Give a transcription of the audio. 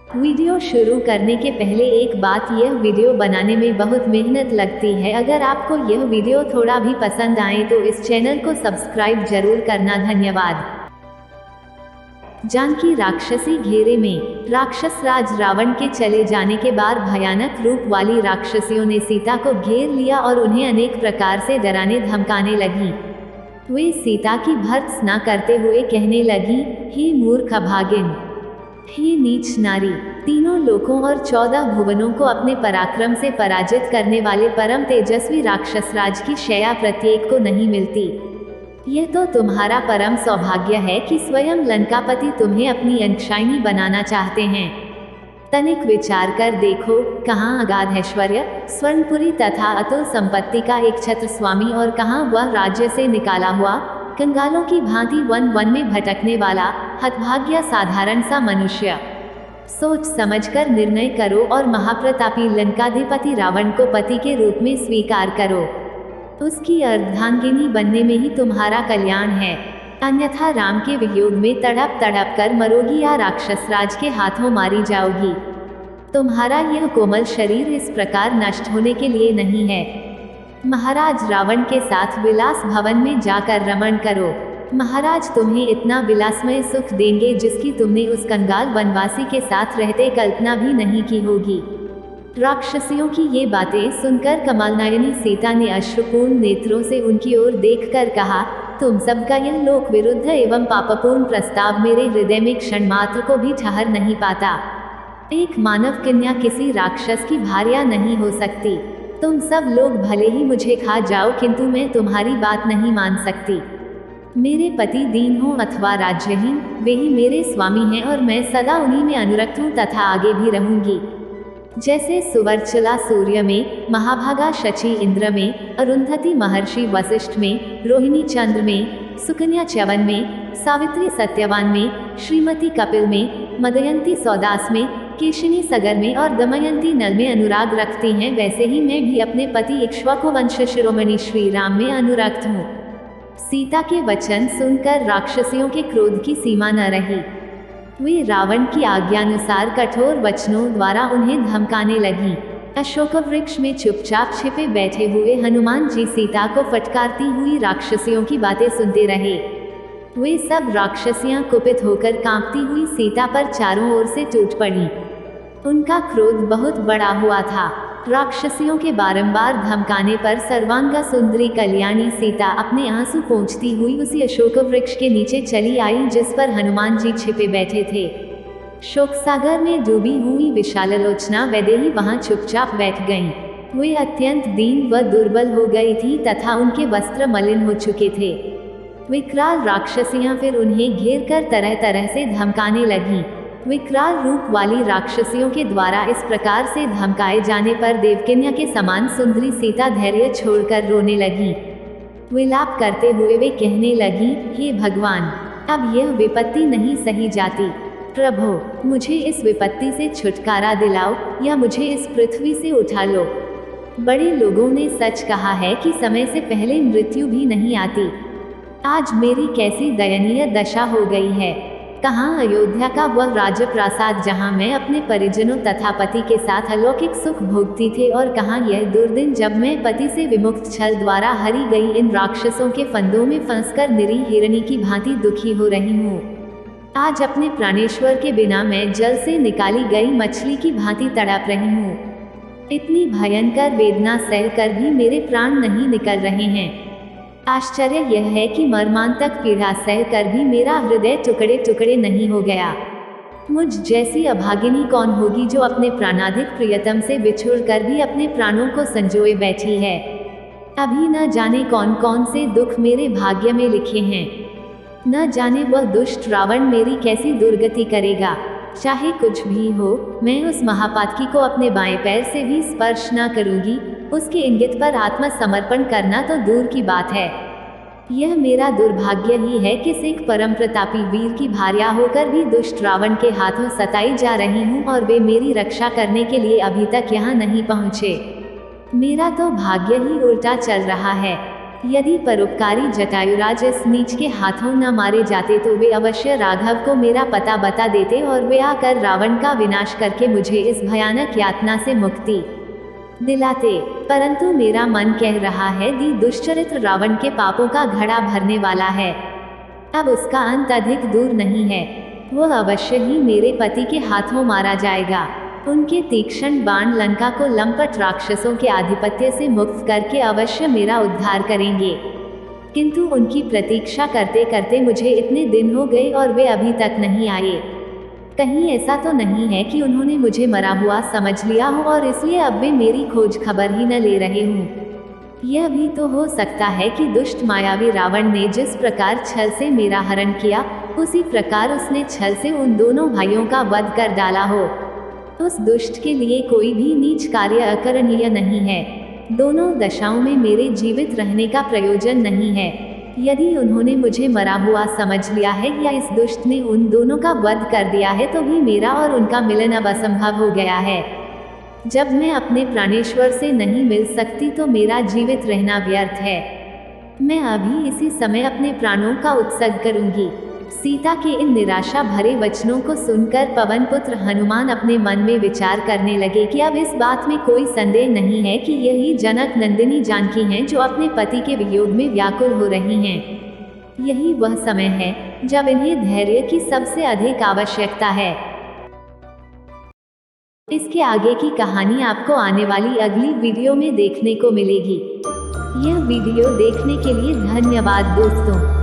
Video शुरू करने के पहले एक बात, यह वीडियो बनाने में बहुत मेहनत लगती है। अगर आपको यह वीडियो थोड़ा भी पसंद आए तो इस चैनल को सब्सक्राइब जरूर करना। धन्यवाद। जानकी राक्षसी घेरे में। राक्षस राज रावण के चले जाने के बाद भयानक रूप वाली राक्षसियों ने सीता को घेर लिया और उन्हें अनेक प्रकार से डराने धमकाने लगी। वे सीता की भर्त्स न करते हुए कहने लगी, हे मूर्ख अभागिन, हे नीच नारी, तीनों लोकों और 14 भुवनों को अपने पराक्रम से पराजित करने वाले परम तेजस्वी राक्षस राज की शया प्रत्येक को नहीं मिलती। यह तो तुम्हारा परम सौभाग्य है कि स्वयं लंकापति तुम्हें अपनी अंशाइनी बनाना चाहते हैं। तनिक विचार कर देखो, कहाँ अगाध ऐश्वर्य, स्वर्णपुरी तथा अतुल संपत्ति का एक छत्र स्वामी और कहाँ वह राज्य से निकाला हुआ, कंगालों की भांति वन वन में भटकने वाला हतभाग्य साधारण सा मनुष्य। सोच समझकर निर्णय करो और महाप्रतापी लंकाधिपति रावण को पति के रूप में स्वीकार करो। उसकी अर्धांगिनी बनने में ही तुम्हारा कल्याण है, अन्यथा राम के वियोग में तड़प तड़प कर मरोगी या राक्षस राज के हाथों मारी जाओगी। तुम्हारा यह कोमल शरीर इस प्रकार नष्ट होने के लिए नहीं है। महाराज रावण के साथ विलास भवन में जाकर रमण करो। महाराज तुम्हें इतना विलासमय सुख देंगे जिसकी तुमने उस कंगाल वनवासी के साथ रहते कल्पना भी नहीं की होगी। राक्षसियों की ये बातें सुनकर कमलनयनी सीता ने अश्रुपूर्ण नेत्रों से उनकी ओर देखकर कहा, तुम सबका यह लोक विरुद्ध एवं पापपूर्ण प्रस्ताव मेरे हृदय में क्षण मात्र को भी ठहर नहीं पाता। एक मानव कन्या किसी राक्षस की भार्या नहीं हो सकती। तुम सब लोग भले ही मुझे खा जाओ, किंतु मैं तुम्हारी बात नहीं मान सकती। मेरे पति दीन हो अथवा राज्यहीन, वे ही मेरे स्वामी हैं और मैं सदा उन्हीं में अनुरक्त हूँ तथा आगे भी रहूंगी। जैसे सुवर्चला सूर्य में, महाभागा शची इंद्र में, अरुंधति महर्षि वशिष्ठ में, रोहिणी चंद्र में, सुकन्या च्यवन में, सावित्री सत्यवान में, श्रीमती कपिल में, मदयंती सौदास में, केशिनी सगर में और दमयंती नल में अनुराग रखती हैं, वैसे ही मैं भी अपने पति इक्ष्वाकु वंश शिरोमणि श्री राम में अनुरक्त हूँ। सीता के वचन सुनकर राक्षसियों के क्रोध की सीमा न रही। वे रावण की आज्ञानुसार कठोर वचनों द्वारा उन्हें धमकाने लगी। अशोक वृक्ष में चुपचाप छिपे बैठे हुए हनुमान जी सीता को फटकारती हुई राक्षसियों की बातें सुनते रहे। वे सब राक्षसियां कुपित होकर कांपती हुई सीता पर चारों ओर से टूट पड़ी। उनका क्रोध बहुत बड़ा हुआ था। राक्षसियों के बारंबार धमकाने पर सर्वांगा सुंदरी कल्याणी सीता अपने आंसू पोंछती हुई उसी अशोक वृक्ष के नीचे चली आई जिस पर हनुमान जी छिपे बैठे थे। शोक सागर में डूबी हुई विशाललोचना वैदेही वहां चुपचाप बैठ गईं। वे अत्यंत दीन व दुर्बल हो गई थी तथा उनके वस्त्र मलिन हो चुके थे। विकराल राक्षसियां फिर उन्हें घेर कर तरह तरह से धमकाने लगीं। विकराल रूप वाली राक्षसियों के द्वारा इस प्रकार से धमकाए जाने पर देवकन्या के समान सुंदरी सीता धैर्य छोड़कर रोने लगी। विलाप करते हुए वे कहने लगी, हे भगवान, अब यह विपत्ति नहीं सही जाती। प्रभु, मुझे इस विपत्ति से छुटकारा दिलाओ या मुझे इस पृथ्वी से उठा लो। बड़े लोगों ने सच कहा है कि समय से पहले मृत्यु भी नहीं आती। आज मेरी कैसी दयनीय दशा हो गई है। कहाँ अयोध्या का वह राजप्रासाद जहाँ मैं अपने परिजनों तथा पति के साथ अलौकिक सुख भोगती थी, और कहाँ यह दुर्दिन जब मैं पति से विमुक्त छल द्वारा हरी गई इन राक्षसों के फंदों में फंसकर निरी हिरणी की भांति दुखी हो रही हूँ। आज अपने प्राणेश्वर के बिना मैं जल से निकाली गई मछली की भांति तड़प रही हूँ। इतनी भयंकर वेदना सह कर भी मेरे प्राण नहीं निकल रहे हैं। आश्चर्य यह है कि मर्मांतक पीड़ा सह कर भी मेरा हृदय टुकड़े टुकड़े नहीं हो गया। मुझ जैसी अभागिनी कौन होगी जो अपने प्राणाधिक प्रियतम से बिछुड़ कर भी अपने प्राणों को संजोए बैठी है। अभी न जाने कौन कौन से दुख मेरे भाग्य में लिखे हैं। न जाने वह दुष्ट रावण मेरी कैसी दुर्गति करेगा। चाहे कुछ भी हो, मैं उस महापातकी को अपने बाएं पैर से भी स्पर्श न करूंगी। उसके इंगित पर आत्मसमर्पण करना तो दूर की बात है। यह मेरा दुर्भाग्य ही है कि सिख परम प्रतापी वीर की भार्या होकर भी दुष्ट रावण के हाथों सताई जा रही हूँ और वे मेरी रक्षा करने के लिए अभी तक यहाँ नहीं पहुँचे। मेरा तो भाग्य ही उल्टा चल रहा है। यदि परोपकारी जटायुराज इस नीच के हाथों न मारे जाते तो वे अवश्य राघव को मेरा पता बता देते और वे आकर रावण का विनाश करके मुझे इस भयानक यातना से मुक्ति दिलाते। परंतु मेरा मन कह रहा है कि दुष्चरित्र रावण के पापों का घड़ा भरने वाला है। अब उसका अंत अधिक दूर नहीं है। वह अवश्य ही मेरे पति के हाथों मारा जाएगा। उनके तीक्ष्ण बाण लंका को लंपट राक्षसों के आधिपत्य से मुक्त करके अवश्य मेरा उद्धार करेंगे। किंतु उनकी प्रतीक्षा करते करते मुझे इतने दिन हो गए और वे अभी तक नहीं आए। कहीं ऐसा तो नहीं है कि उन्होंने मुझे मरा हुआ समझ लिया हो और इसलिए अब वे मेरी खोज खबर ही न ले रहे हों। यह भी तो हो सकता है कि दुष्ट मायावी रावण ने जिस प्रकार छल से मेरा हरण किया, उसी प्रकार उसने छल से उन दोनों भाइयों का वध कर डाला हो। उस दुष्ट के लिए कोई भी नीच कार्य अकरणीय नहीं है। दोनों दशाओं में मेरे जीवित रहने का प्रयोजन नहीं है। यदि उन्होंने मुझे मरा हुआ समझ लिया है या इस दुष्ट ने उन दोनों का वध कर दिया है तो भी मेरा और उनका मिलन अब असंभव हो गया है। जब मैं अपने प्राणेश्वर से नहीं मिल सकती तो मेरा जीवित रहना व्यर्थ है। मैं अभी इसी समय अपने प्राणों का उत्सर्ग करूंगी। सीता के इन निराशा भरे वचनों को सुनकर पवन पुत्र हनुमान अपने मन में विचार करने लगे कि अब इस बात में कोई संदेह नहीं है कि यही जनक नंदिनी जानकी हैं जो अपने पति के वियोग में व्याकुल हो रही हैं। यही वह समय है जब इन्हें धैर्य की सबसे अधिक आवश्यकता है। इसके आगे की कहानी आपको आने वाली अगली वीडियो में देखने को मिलेगी। यह वीडियो देखने के लिए धन्यवाद दोस्तों।